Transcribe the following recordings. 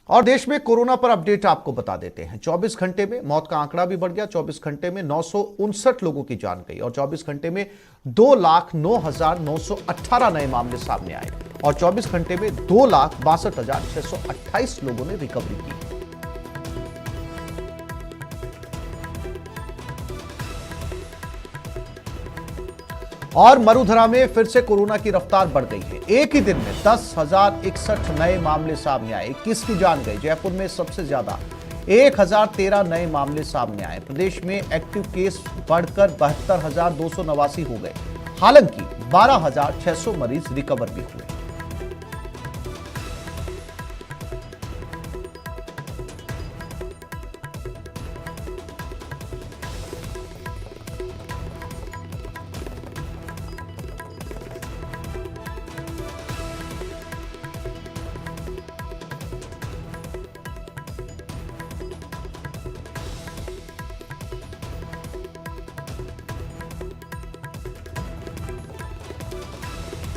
और देश में कोरोना पर अपडेट आपको बता देते हैं। 24 घंटे में मौत का आंकड़ा भी बढ़ गया। 24 घंटे में 959 लोगों की जान गई और 24 घंटे में 2,09,918 नए मामले सामने आए और 24 घंटे में 2,62,628 लोगों ने रिकवरी की। और मरुधरा में फिर से कोरोना की रफ्तार बढ़ गई है। एक ही दिन में 10,061 नए मामले सामने आए, 21 की जान गई। जयपुर में सबसे ज्यादा 1,013 नए मामले सामने आए। प्रदेश में एक्टिव केस बढ़कर 72,289 हो गए। हालांकि 12,600 मरीज रिकवर भी हुए।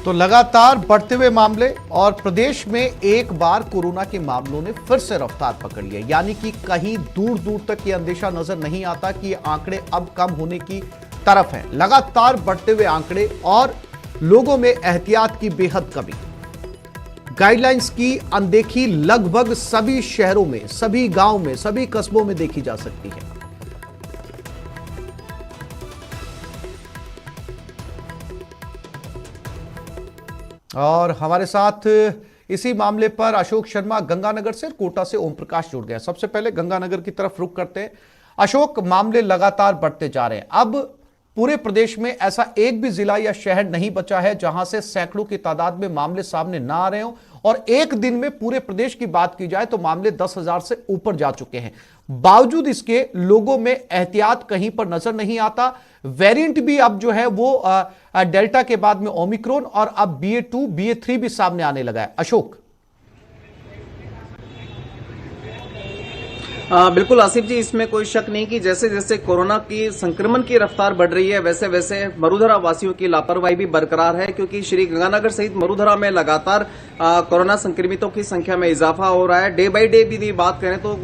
तो लगातार बढ़ते हुए मामले और प्रदेश में एक बार कोरोना के मामलों ने फिर से रफ्तार पकड़ ली है। यानी कि कहीं दूर दूर तक ये अंदेशा नजर नहीं आता कि ये आंकड़े अब कम होने की तरफ हैं। लगातार बढ़ते हुए आंकड़े और लोगों में एहतियात की बेहद कमी। गाइडलाइंस की अनदेखी लगभग सभी शहरों में, सभी गांव में, सभी कस्बों में देखी जा सकती है। और हमारे साथ इसी मामले पर अशोक शर्मा गंगानगर से, कोटा से ओम प्रकाश जुड़ गए। सबसे पहले गंगानगर की तरफ रुख करते हैं। अशोक, मामले लगातार बढ़ते जा रहे हैं। अब पूरे प्रदेश में ऐसा एक भी जिला या शहर नहीं बचा है जहां से सैकड़ों की तादाद में मामले सामने ना आ रहे हो और एक दिन में पूरे प्रदेश की बात की जाए तो मामले 10,000 से ऊपर जा चुके हैं। बावजूद इसके लोगों में एहतियात कहीं पर नजर नहीं आता। वेरिएंट भी अब जो है वो डेल्टा के बाद में ओमिक्रॉन और अब BA.2 BA.3 भी सामने आने लगा है। अशोक, बिल्कुल आसिफ जी, इसमें कोई शक नहीं कि जैसे जैसे कोरोना की संक्रमण की रफ्तार बढ़ रही है वैसे वैसे मरुधरा वासियों की लापरवाही भी बरकरार है, क्योंकि श्री गंगानगर सहित मरुधरा में लगातार कोरोना संक्रमितों की संख्या में इजाफा हो रहा है। डे बाय डे भी बात करें तो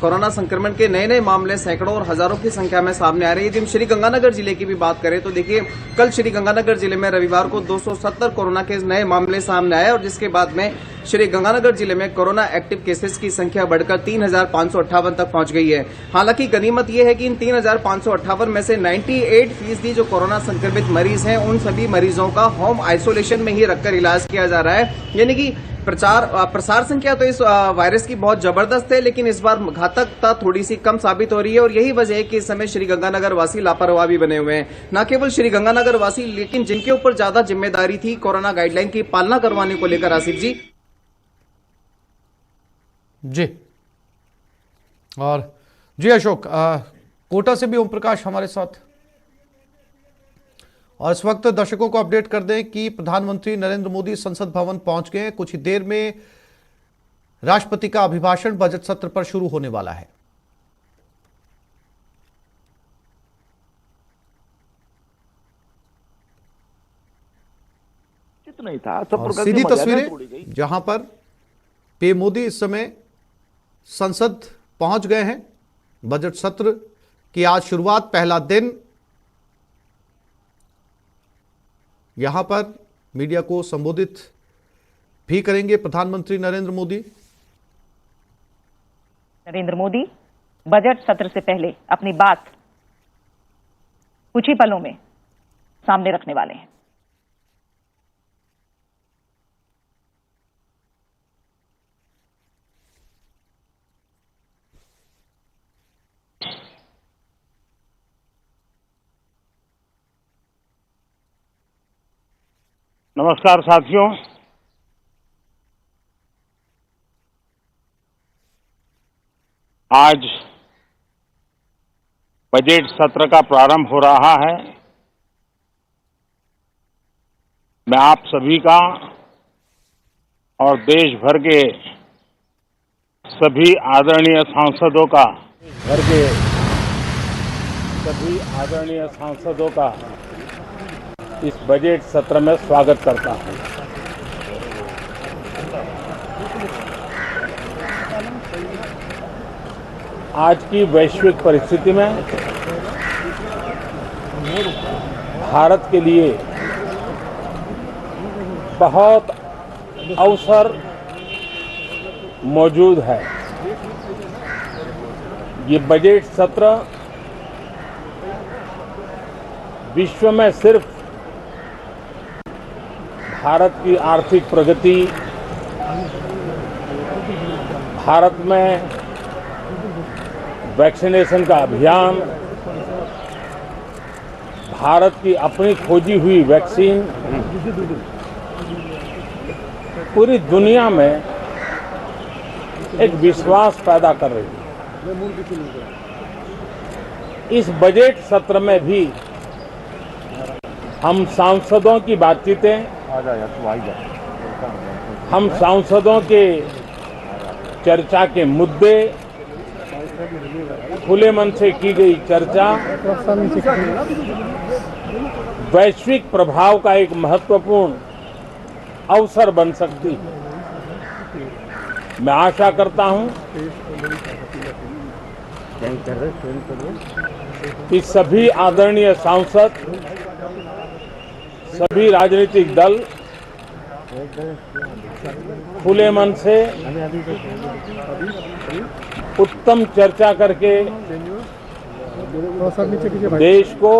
कोरोना संक्रमण के नए नए मामले सैकड़ों और हजारों की संख्या में सामने आ रहे हैं। यदि हम श्री गंगानगर जिले की भी बात करें तो देखिए, कल श्री गंगानगर जिले में रविवार को 270 कोरोना के नए मामले सामने आए और जिसके बाद में श्री गंगानगर जिले में कोरोना एक्टिव केसेस की संख्या बढ़कर 3,558 तक पहुंच गई है। हालांकि गनीमत यह है कि इन 3,558 में से 98% जो कोरोना संक्रमित मरीज हैं उन सभी मरीजों का होम आइसोलेशन में ही रखकर इलाज किया जा रहा है। यानी कि प्रसार संख्या तो इस वायरस की बहुत जबरदस्त है, लेकिन इस बार घातकता थोड़ी सी कम साबित हो रही है और यही वजह है कि इस समय श्री गंगानगर वासी लापरवाह भी बने हुए हैं। न केवल श्री गंगानगर वासी, लेकिन जिनके ऊपर ज्यादा जिम्मेदारी थी कोरोना गाइडलाइन की पालना करवाने को लेकर, आसिफ जी। जी और जी अशोक, कोटा से भी ओम प्रकाश हमारे साथ। और इस वक्त दर्शकों को अपडेट कर दें कि प्रधानमंत्री नरेंद्र मोदी संसद भवन पहुंच गए हैं। कुछ ही देर में राष्ट्रपति का अभिभाषण बजट सत्र पर शुरू होने वाला है। नहीं था और सीधी तस्वीरें जहां पर पीएम मोदी इस समय संसद पहुंच गए हैं। बजट सत्र की आज शुरुआत, पहला दिन। यहां पर मीडिया को संबोधित भी करेंगे प्रधानमंत्री नरेंद्र मोदी। नरेंद्र मोदी बजट सत्र से पहले अपनी बात कुछ ही पलों में सामने रखने वाले हैं। नमस्कार साथियों, आज बजट सत्र का प्रारंभ हो रहा है। मैं आप सभी का और देश भर के सभी आदरणीय सांसदों का इस बजट सत्र में स्वागत करता हूं। आज की वैश्विक परिस्थिति में भारत के लिए बहुत अवसर मौजूद है। ये बजट सत्र विश्व में सिर्फ भारत की आर्थिक प्रगति, भारत में वैक्सीनेशन का अभियान, भारत की अपनी खोजी हुई वैक्सीन पूरी दुनिया में एक विश्वास पैदा कर रही है। इस बजट सत्र में भी हम सांसदों की बातचीतें, हम सांसदों के चर्चा के मुद्दे, खुले मन से की गई चर्चा वैश्विक प्रभाव का एक महत्वपूर्ण अवसर बन सकती है। मैं आशा करता हूं कि सभी आदरणीय सांसद, सभी राजनीतिक दल खुले मन से उत्तम चर्चा करके देश को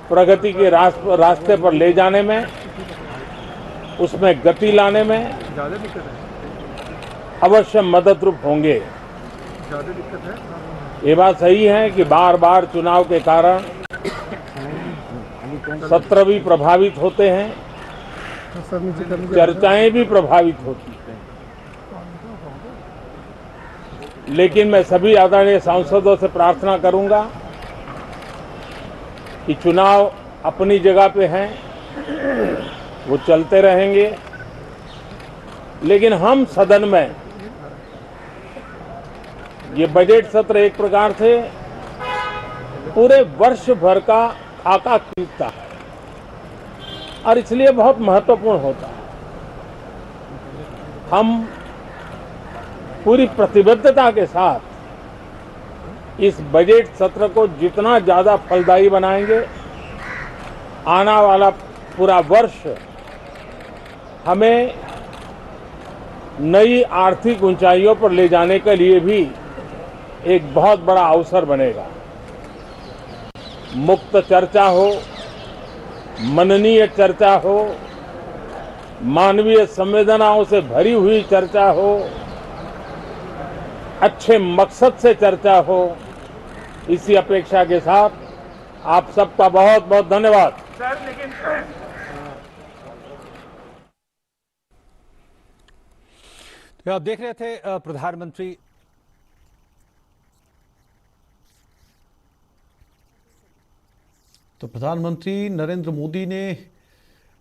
प्रगति के रास्ते पर ले जाने में, उसमें गति लाने में अवश्य मददरूप होंगे। ये बात सही है कि बार बार चुनाव के कारण सत्र भी प्रभावित होते हैं, चर्चाएं भी प्रभावित होती हैं। लेकिन मैं सभी आदरणीय सांसदों से प्रार्थना करूंगा कि चुनाव अपनी जगह पे हैं, वो चलते रहेंगे, लेकिन हम सदन में ये बजट सत्र एक प्रकार से पूरे वर्ष भर का खाका खींचता है और इसलिए बहुत महत्वपूर्ण होता है। हम पूरी प्रतिबद्धता के साथ इस बजट सत्र को जितना ज्यादा फलदायी बनाएंगे, आने वाला पूरा वर्ष हमें नई आर्थिक ऊंचाइयों पर ले जाने के लिए भी एक बहुत बड़ा अवसर बनेगा। मुक्त चर्चा हो, मननीय चर्चा हो, मानवीय संवेदनाओं से भरी हुई चर्चा हो, अच्छे मकसद से चर्चा हो, इसी अपेक्षा के साथ आप सबका बहुत बहुत धन्यवाद। तो आप देख रहे थे प्रधानमंत्री नरेंद्र मोदी ने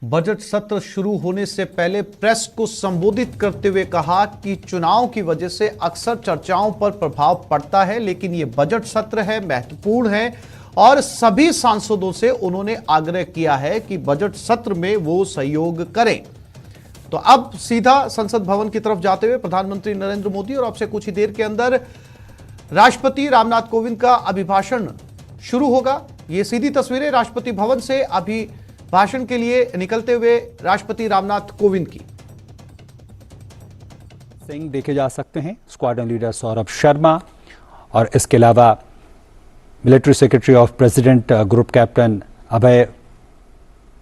बजट सत्र शुरू होने से पहले प्रेस को संबोधित करते हुए कहा कि चुनाव की वजह से अक्सर चर्चाओं पर प्रभाव पड़ता है, लेकिन ये बजट सत्र है, महत्वपूर्ण है और सभी सांसदों से उन्होंने आग्रह किया है कि बजट सत्र में वो सहयोग करें। तो अब सीधा संसद भवन की तरफ जाते हुए प्रधानमंत्री नरेंद्र मोदी और अब से कुछ ही देर के अंदर राष्ट्रपति रामनाथ कोविंद का अभिभाषण शुरू होगा। ये सीधी तस्वीरें राष्ट्रपति भवन से अभिभाषण के लिए निकलते हुए राष्ट्रपति रामनाथ कोविंद की सिंह देखे जा सकते हैं, स्क्वाड्रन लीडर सौरभ शर्मा और इसके अलावा military secretary of president group captain Abhay,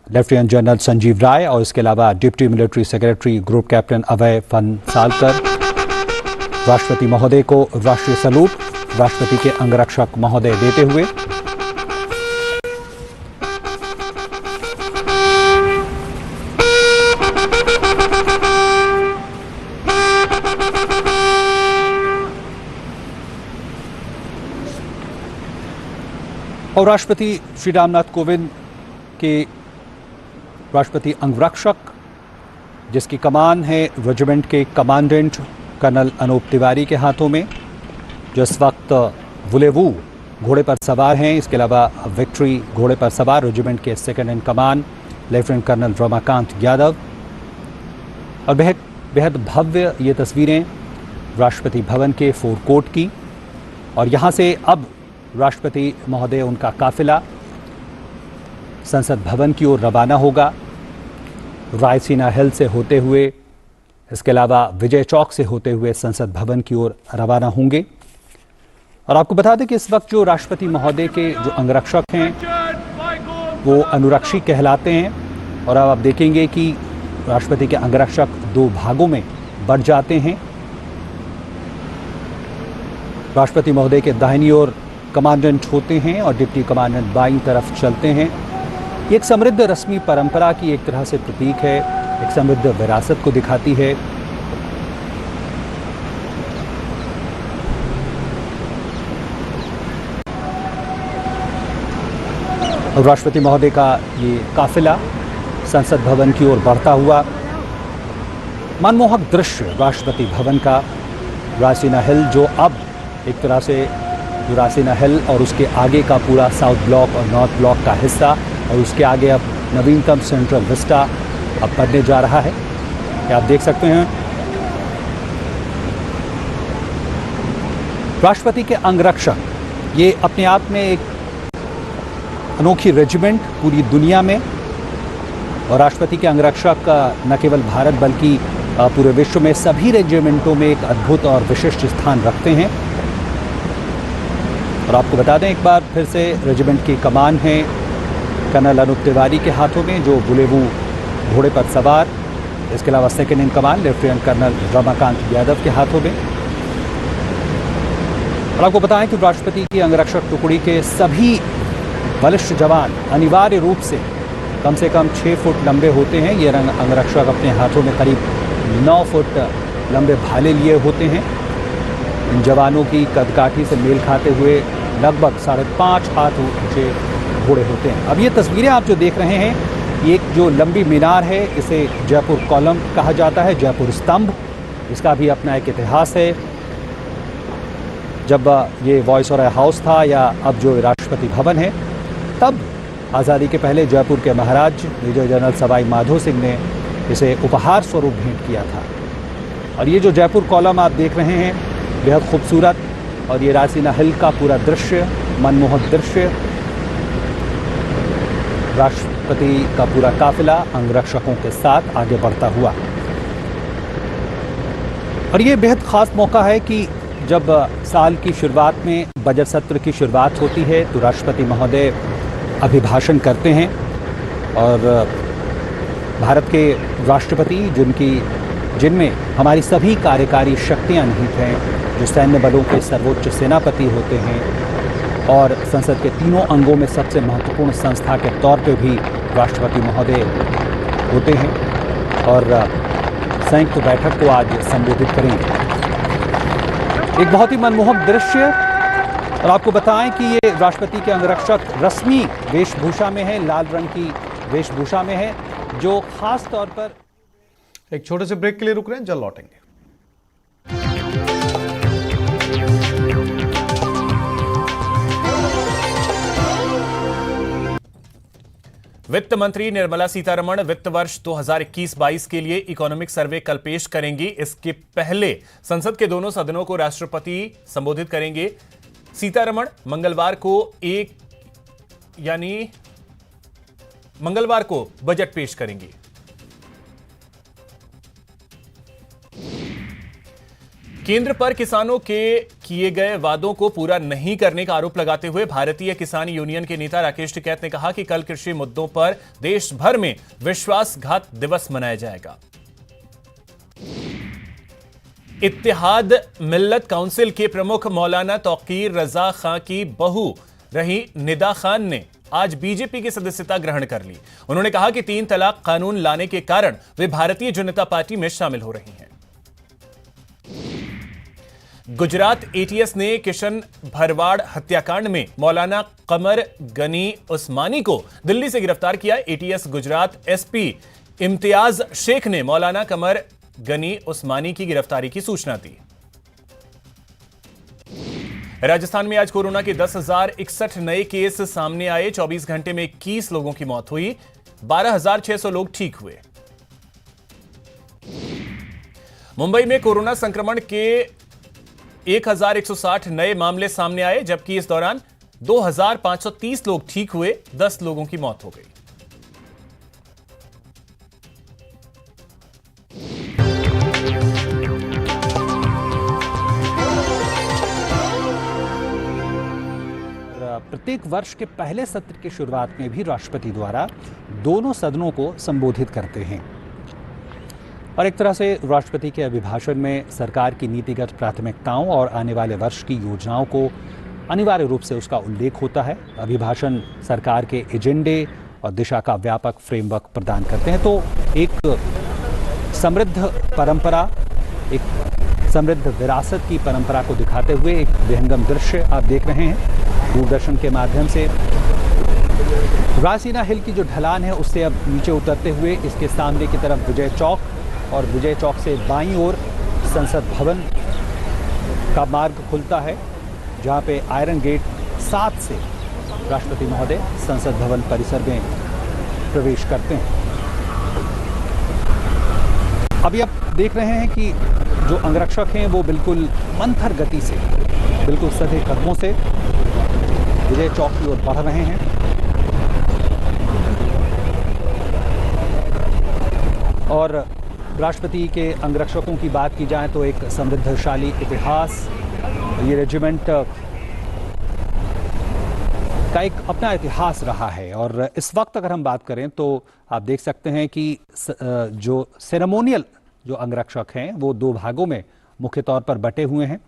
lieutenant general Sanjeev Rai और इसके अलावा deputy military secretary group captain Abhay Phansalkar. राष्ट्रपति महोदय को राष्ट्रीय सैल्यूट राष्ट्रपति के अंगरक्षक महोदय देते हुए और राष्ट्रपति श्री रामनाथ कोविंद के राष्ट्रपति अंगरक्षक, जिसकी कमान है रेजिमेंट के कमांडेंट कर्नल अनूप तिवारी के हाथों में, जो इस वक्त वुलेवू घोड़े पर सवार हैं। इसके अलावा विक्ट्री घोड़े पर सवार रेजिमेंट के second in command lieutenant colonel Ramakant Yadav. और बेहद भव्य ये तस्वीरें राष्ट्रपति भवन के फोर कोर्ट की, और यहाँ से अब राष्ट्रपति महोदय उनका काफिला संसद भवन की ओर रवाना होगा, रायसीना हिल से होते हुए, इसके अलावा विजय चौक से होते हुए संसद भवन की ओर रवाना होंगे। और आपको बता दें कि इस वक्त जो राष्ट्रपति महोदय के जो अंगरक्षक हैं वो अनुरक्षी कहलाते हैं, और अब आप देखेंगे कि राष्ट्रपति के अंगरक्षक दो भागों में बढ़ जाते हैं। राष्ट्रपति महोदय के दाहिनी ओर कमांडेंट होते हैं और डिप्टी कमांडेंट बाईं तरफ चलते हैं। ये एक समृद्ध रस्मी परंपरा की एक तरह से प्रतीक है, एक समृद्ध विरासत को दिखाती है। और राष्ट्रपति महोदय का ये काफिला संसद भवन की ओर बढ़ता हुआ, मनमोहक दृश्य राष्ट्रपति भवन का, रायसीना हिल जो अब एक तरह से रायसीना हिल और उसके आगे का पूरा साउथ ब्लॉक और नॉर्थ ब्लॉक का हिस्सा, और उसके आगे अब नवीनतम सेंट्रल विस्टा अब बनने जा रहा है। ये आप देख सकते हैं। राष्ट्रपति के अंगरक्षक ये अपने आप में एक अनोखी रेजिमेंट पूरी दुनिया में, और राष्ट्रपति के अंगरक्षक न केवल भारत बल्कि पूरे विश्व में सभी रेजिमेंटों में एक अद्भुत और विशिष्ट स्थान रखते हैं। और आपको बता दें एक बार फिर से, रेजिमेंट की कमान है कर्नल अनूप तिवारी के हाथों में, जो बुलेवू घोड़े पर सवार। इसके अलावा second in command lieutenant colonel Ramakant Yadav के हाथों में। और आपको बताएं कि राष्ट्रपति की अंगरक्षक टुकड़ी के सभी बलिष्ठ जवान अनिवार्य रूप से कम 6 फुट लंबे होते हैं। ये अंगरक्षक अपने हाथों में करीब 9 फुट लंबे भाले लिए होते हैं। इन जवानों की कदकाठी से मेल खाते हुए लगभग 5.5 हाथ ऊंचे घोड़े होते हैं। अब ये तस्वीरें आप जो देख रहे हैं, ये एक जो लंबी मीनार है, इसे जयपुर कॉलम कहा जाता है, जयपुर स्तंभ। इसका भी अपना एक इतिहास है। जब ये वॉइसरॉय हाउस था या अब जो राष्ट्रपति भवन है, तब आज़ादी के पहले जयपुर के महाराज मेजर जनरल सवाई माधो सिंह ने इसे उपहार स्वरूप भेंट किया था। और ये जो जयपुर कॉलम आप देख रहे हैं, बेहद खूबसूरत, और ये रायसीना हिल का पूरा दृश्य, मनमोहक दृश्य, राष्ट्रपति का पूरा काफिला अंगरक्षकों के साथ आगे बढ़ता हुआ। और ये बेहद खास मौका है कि जब साल की शुरुआत में बजट सत्र की शुरुआत होती है तो राष्ट्रपति महोदय अभिभाषण करते हैं, और भारत के राष्ट्रपति जिनमें हमारी सभी कार्यकारी शक्तियां निहित हैं, जो सैन्य बलों के सर्वोच्च सेनापति होते हैं और संसद के तीनों अंगों में सबसे महत्वपूर्ण संस्था के तौर पे भी राष्ट्रपति महोदय होते हैं, और संयुक्त बैठक को आज संबोधित करेंगे। एक बहुत ही मनमोहक दृश्य। और आपको बताएं कि ये राष्ट्रपति के अंगरक्षक रस्मी वेशभूषा में है, लाल रंग की वेशभूषा में है, जो खास तौर पर। एक छोटे से ब्रेक के लिए रुक रहे हैं, जल्द लौटेंगे। वित्त मंत्री निर्मला सीतारमण वित्त वर्ष 2021-22 के लिए इकोनॉमिक सर्वे कल पेश करेंगी। इसके पहले संसद के दोनों सदनों को राष्ट्रपति संबोधित करेंगे। सीतारमण मंगलवार को बजट पेश करेंगी। केंद्र पर किसानों के किए गए वादों को पूरा नहीं करने का आरोप लगाते हुए भारतीय किसान यूनियन के नेता राकेश टिकैत ने कहा कि कल कृषि मुद्दों पर देश भर में विश्वासघात दिवस मनाया जाएगा। इत्तेहाद मिल्लत काउंसिल के प्रमुख मौलाना तौकीर रजा खां की बहू रही निदा खान ने आज बीजेपी की सदस्यता ग्रहण कर ली। उन्होंने कहा कि 3 तलाक कानून लाने के कारण वे भारतीय जनता पार्टी में शामिल हो रही हैं। गुजरात एटीएस ने किशन भरवाड़ हत्याकांड में मौलाना कमर गनी उस्मानी को दिल्ली से गिरफ्तार किया। एटीएस गुजरात एसपी इम्तियाज शेख ने मौलाना कमर गनी उस्मानी की गिरफ्तारी की सूचना दी। राजस्थान में आज कोरोना के 10,061 नए केस सामने आए। 24 घंटे में 21 लोगों की मौत हुई, 12,600 लोग ठीक हुए। मुंबई में कोरोना संक्रमण के 1160 नए मामले सामने आए, जबकि इस दौरान 2530 लोग ठीक हुए, 10 लोगों की मौत हो गई। प्रत्येक वर्ष के पहले सत्र की शुरुआत में भी राष्ट्रपति द्वारा दोनों सदनों को संबोधित करते हैं और एक तरह से राष्ट्रपति के अभिभाषण में सरकार की नीतिगत प्राथमिकताओं और आने वाले वर्ष की योजनाओं को अनिवार्य रूप से उसका उल्लेख होता है। अभिभाषण सरकार के एजेंडे और दिशा का व्यापक फ्रेमवर्क प्रदान करते हैं। तो एक समृद्ध परंपरा, एक समृद्ध विरासत की परंपरा को दिखाते हुए एक विहंगम दृश्य आप देख रहे हैं दूरदर्शन के माध्यम से। रायसीना हिल की जो ढलान है उससे अब नीचे उतरते हुए इसके सामने की तरफ विजय चौक और विजय चौक से बाईं ओर संसद भवन का मार्ग खुलता है, जहां पे आयरन गेट 7 से राष्ट्रपति महोदय संसद भवन परिसर में प्रवेश करते हैं। अभी आप देख रहे हैं कि जो अंगरक्षक हैं वो बिल्कुल मंथर गति से, बिल्कुल सधे कदमों से विजय चौक की ओर बढ़ रहे हैं और राष्ट्रपति के अंगरक्षकों की बात की जाए तो एक समृद्धशाली इतिहास, ये रेजिमेंट का एक अपना इतिहास रहा है। और इस वक्त अगर हम बात करें तो आप देख सकते हैं कि जो सेरेमोनियल जो अंगरक्षक हैं वो 2 भागों में मुख्य तौर पर बटे हुए हैं।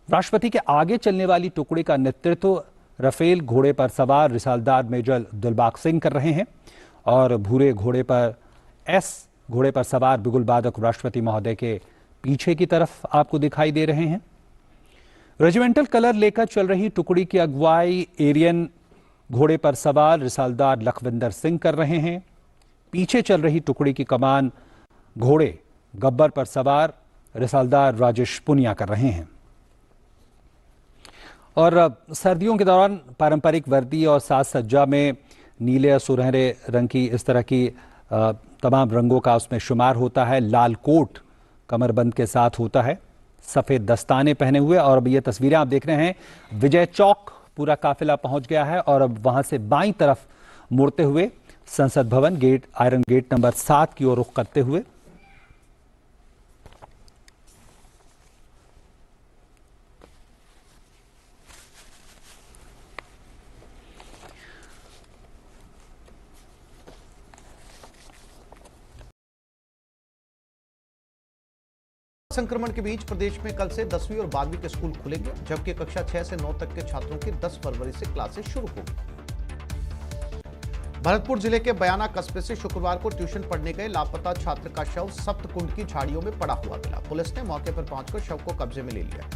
राष्ट्रपति के आगे चलने वाली टुकड़ी का नेतृत्व रफेल घोड़े पर सवार रिसालदार मेजर दिलबाग सिंह कर रहे हैं और भूरे घोड़े पर घोड़े पर सवार बिगुल बादक राष्ट्रपति महोदय के पीछे की तरफ आपको दिखाई दे रहे हैं। रेजिमेंटल कलर लेकर चल रही टुकड़ी की अगुवाई एरियन घोड़े पर सवार रिसालदार लखविंदर सिंह कर रहे हैं। पीछे चल रही टुकड़ी की कमान घोड़े गब्बर पर सवार रिसालदार राजेश पुनिया कर रहे हैं। और सर्दियों के दौरान पारंपरिक वर्दी और साज सज्जा में नीले और सुनहरे रंग की इस तरह की तमाम रंगों का उसमें शुमार होता है। लाल कोट कमरबंद के साथ होता है, सफ़ेद दस्ताने पहने हुए। और अब ये तस्वीरें आप देख रहे हैं, विजय चौक पूरा काफिला पहुंच गया है और अब वहां से बाईं तरफ मुड़ते हुए संसद भवन गेट, आयरन गेट नंबर 7 की ओर रुख करते हुए संक्रमण के बीच प्रदेश में कल से 10वीं और 12वीं के स्कूल खुलेंगे, जबकि कक्षा 6 से 9 तक के छात्रों की 10 फरवरी से क्लासेस शुरू होंगी। भरतपुर जिले के बयाना कस्बे से शुक्रवार को ट्यूशन पढ़ने गए लापता छात्र का शव सप्तकुंड की झाड़ियों में पड़ा हुआ मिला। पुलिस ने मौके पर पहुंचकर शव को कब्जे में ले लिया।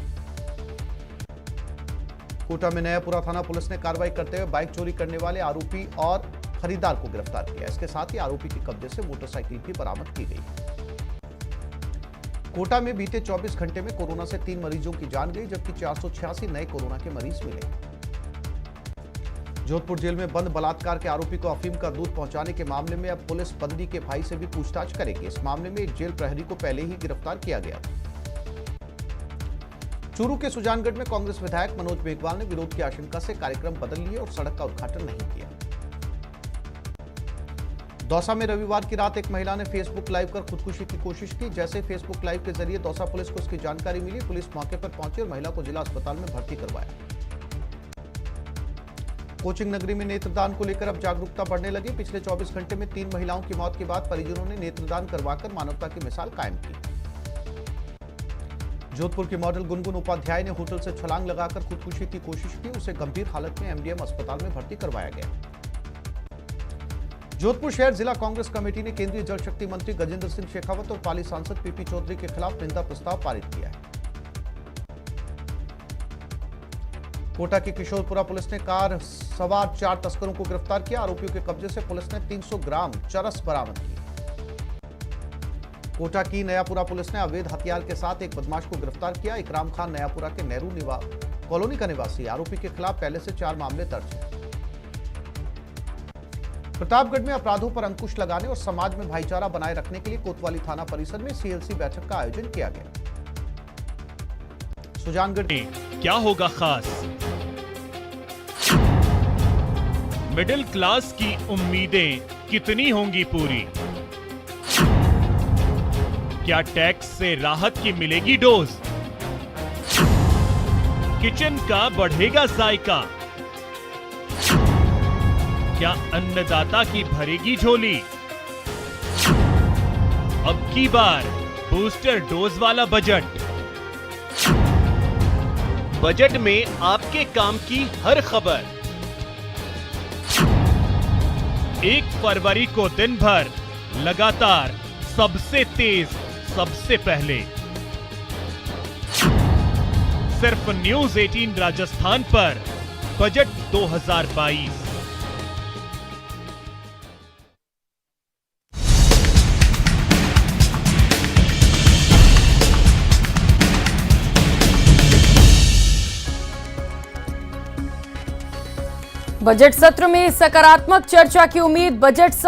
कोटा में नयापुरा थाना पुलिस ने कार्रवाई करते हुए बाइक चोरी करने वाले आरोपी और खरीदार को गिरफ्तार किया। इसके साथ ही आरोपी के कब्जे से मोटरसाइकिल भी बरामद की गई। कोटा में बीते 24 घंटे में कोरोना से 3 मरीजों की जान गई, जबकि 486 नए कोरोना के मरीज मिले। जोधपुर जेल में बंद बलात्कार के आरोपी को अफीम का दूध पहुंचाने के मामले में अब पुलिस बंदी के भाई से भी पूछताछ करेगी। इस मामले में एक जेल प्रहरी को पहले ही गिरफ्तार किया गया। चूरू के सुजानगढ़ में कांग्रेस विधायक मनोज मेघवाल ने विरोध की आशंका से कार्यक्रम बदल लिए और सड़क का उद्घाटन नहीं किया। दौसा में रविवार की रात एक महिला ने फेसबुक लाइव कर खुदकुशी की कोशिश की। जैसे फेसबुक लाइव के जरिए दौसा पुलिस को उसकी जानकारी मिली, पुलिस मौके पर पहुंची और महिला को जिला अस्पताल में भर्ती करवाया। कोचिंग नगरी में नेत्रदान को लेकर अब जागरूकता बढ़ने लगी। पिछले 24 घंटे में 3 महिलाओं की मौत के बाद परिजनों ने नेत्रदान करवाकर मानवता की मिसाल कायम की। जोधपुर की मॉडल गुनगुन उपाध्याय ने होटल से छलांग लगाकर खुदकुशी की कोशिश की। उसे गंभीर हालत में एमडीएम अस्पताल में भर्ती करवाया गया। जोधपुर शहर जिला कांग्रेस कमेटी ने केंद्रीय जल शक्ति मंत्री गजेंद्र सिंह शेखावत और पाली सांसद पीपी चौधरी के खिलाफ निंदा प्रस्ताव पारित किया है। कोटा की किशोरपुरा पुलिस ने कार सवार 4 तस्करों को गिरफ्तार किया। आरोपियों के कब्जे से पुलिस ने 300 ग्राम चरस बरामद की। कोटा की नयापुरा पुलिस ने अवैध हथियार के साथ एक बदमाश को गिरफ्तार किया। इकराम खान नयापुरा के नेहरू कॉलोनी का निवासी। आरोपी के खिलाफ पहले से 4 मामले दर्ज हैं। प्रतापगढ़ में अपराधों पर अंकुश लगाने और समाज में भाईचारा बनाए रखने के लिए कोतवाली थाना परिसर में सीएलसी बैठक का आयोजन किया गया। सुजानगढ़ क्या होगा खास? मिडिल क्लास की उम्मीदें कितनी होंगी पूरी? क्या टैक्स से राहत की मिलेगी डोज? किचन का बढ़ेगा जायका? क्या अन्नदाता की भरेगी झोली? अब की बार बूस्टर डोज वाला बजट। बजट में आपके काम की हर खबर। 1 फरवरी को दिन भर लगातार सबसे तेज, सबसे पहले सिर्फ न्यूज 18 राजस्थान पर बजट 2022। बजट सत्र में सकारात्मक चर्चा की उम्मीद। बजट